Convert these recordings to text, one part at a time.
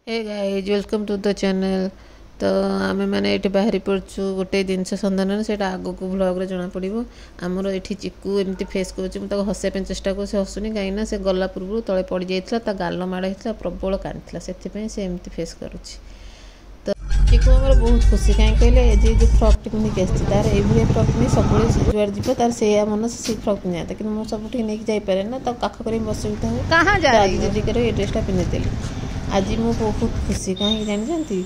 Hey guys welcome to the channel. तो आम मैंने ये बाहरी पड़ू गोटे जिनस सन्धान से आग को ब्लॉग जना पड़ो। आमर ये चिकू एमती फेस कर हसैया चेष्टा कर हसुनी कहीं से गला पूर्व तले पड़ जाता गाल माड़ होता प्रबल कांदी से एमती फेस करुच्ची। तो चिकू आम बहुत खुशी कहीं कहले जो फ्रक टी पिंधिक आर ये फ्रक नहीं सब जुआड़ जीव तार से मन से फ्रक पिंधा कि मुझे सब नहीं जापे ना तो काख कर बसुविधा हो दीदी कर ये ड्रेसटा पिंधिदेली। आज मु बहुत खुशी कहीं जानते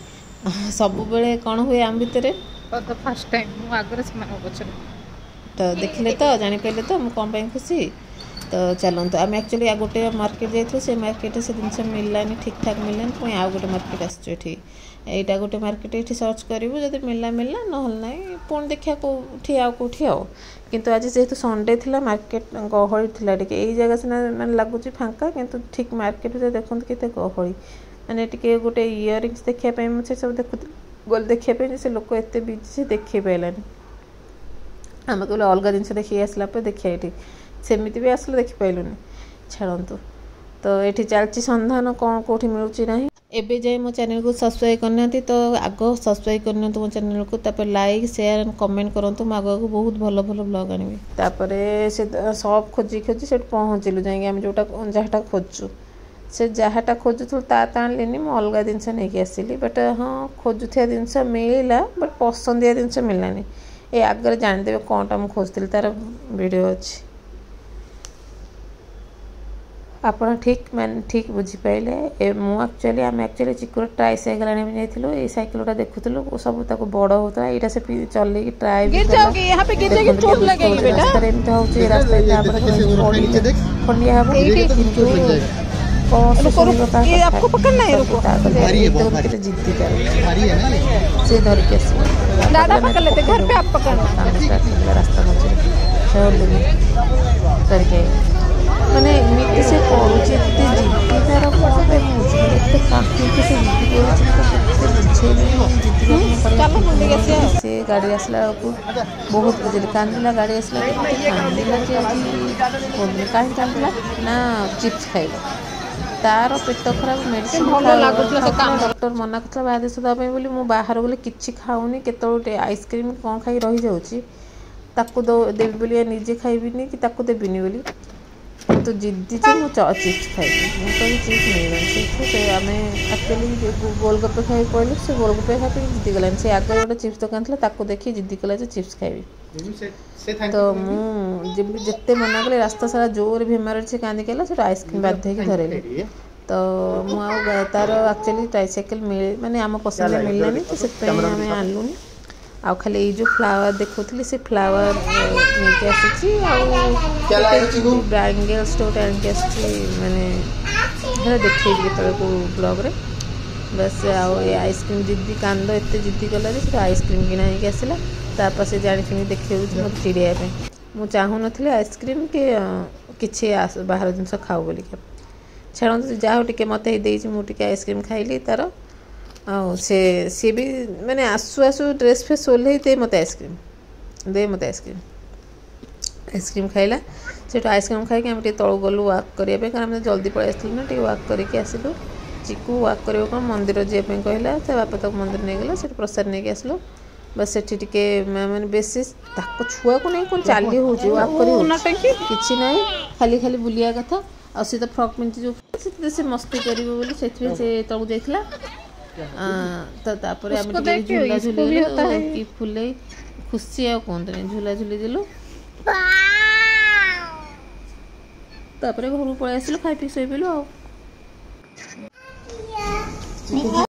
सब बेले कौन हुए आम भितर फर्स्ट टाइम आगे तो देखिले तो जापारे तो मुझे कौन खुशी। तो चलते आम एक्चुअली गोटे मार्केट जाइए से मार्केट से जिन मिललानी ठीक ठाक मिललानी पुणी आउ गोटे मार्केट आसठी यहाँ गोटे मार्केट ये सर्च करूँ जब मिलला मिलला ना पुणी देखा कौटी आउटी आउ किंतु आज जेहेतु संडे थिला मार्केट गहली थिला टिके यही जगह सीना मैंने लगुच फांका किंतु ठीक मार्केट देखते केते गहली माने टिके गोटे इयरिंग्स देखापी मुझे सब देखु गल देखापी से लोक एत बिजी से देखे पारानी आम कहले अलग जिन देखिए आसला देखिए ये सेमती भी आसले देखिपारूनी छाड़ू। तो ये चलती सन्धान कौन कौटी मिलूँ ना एबे जाए मो चैनल को सब्सक्राइब करना तो आग सब्सक्राइब करना मो चैनल को तापर लाइक शेयर एंड कमेंट करूँ मो आगे बहुत भल भल ब्लॉग आनी तापर से सब खोजी खोजी से पहुँचलु जाए जोटा जहाँटा खोजु से जहाँटा खोजुलु ता आणलिनी मु अलग जिनस नहीं आसली बट हाँ खोजुआ जिनस मिलला बट पसंदिया जिनस मिललानी ये आगे जानदेवे कौनटा मुझे खोजती तार वीडियो अच्छी आप ठीक मैंने ठीक बुझीपारे मुझे आम एक्चुअली चिकुर ट्राई साइकेल आने जाइलु ये साइकेलटा देखुलु सब तक बड़ होता यहाँ से चल ट्राई खंडिया जिद्दी से धरिक रास्ता धरिक माने एमती से करुचे जिद्दी तार से गाड़ी आसला बहुत बुझे कांदिला गाड़ी आसला कांदिला कहीं कांदिला ना चिप्स खाइला तार पेट खराब मेडिसिन डॉक्टर मना करता आदेश देवाई बोली मु बाहर गले किसी खाऊनी केतोटे आइसक्रीम कौन खाई रही जाऊँगी ताकू देवी बोली निजे खाइबिनी कि ताकू देविनी बोली तो जिद्दी से मुझे चिप्स खाइबी मुझे चिप्स नहीं आम एक्चुअली गोलगप्पे खाई कहलु से गोलगप्पे खाई जिद्दी गलानी से आगे गोटे चिप्स दुकान था देखिए जिद्दी कला चिप्स खाइबी तो मुझे मना कली रास्ता सारा जोर भीमार से कांदी कहला से आइसक्रीम बाध्य धरली तो मुझे तार एक्चुअली ट्राइसाइकेल मिले माने आम पसंद मिललानी तो से आम आनलुनी आ खाली ये जो फ्लावर देखुली से फ्लावर नहीं आसी ब्रांगेल्स गोटे मैंने देखे को ब्लॉग रे बस आइसक्रीम जिद्दी कांद एत जिद्दी कला से आइसक्रीम किना हो आसला तापर से जाणी देखे मत चिड़ाई मुझे चाहूँ नी आइसक्रीम कि बाहर जिन खाऊ बोल छाड़ जहाँ टे मत मुझे आइसक्रीम खाइली तार सी भी मैंने आसु आसु ड्रेस फेस ओल्ल दे मत आइसक्रीम खाइला से आइसक्रीम खाई आम तलू गलु वाक करने कारण जल्दी पलि आसलु ना वाक करके आसलु चिकू वाक कर कौन मंदिर जावाई कहला से बापा तक मंदिर नहीं गला से प्रसाद नहीं आसलु बस से मैंने बेसी छुआ को नहीं कौन चली हो कि ना खाली खाली बुलिया कथा आ तो फ्रक पिंधि जो से मस्ती कर तलू जाइला तो तापर झूला झूली कि फुले खुशी आ कहते झूला झूली देलु तापर घर पलि आसलु खाई पी शोलु आ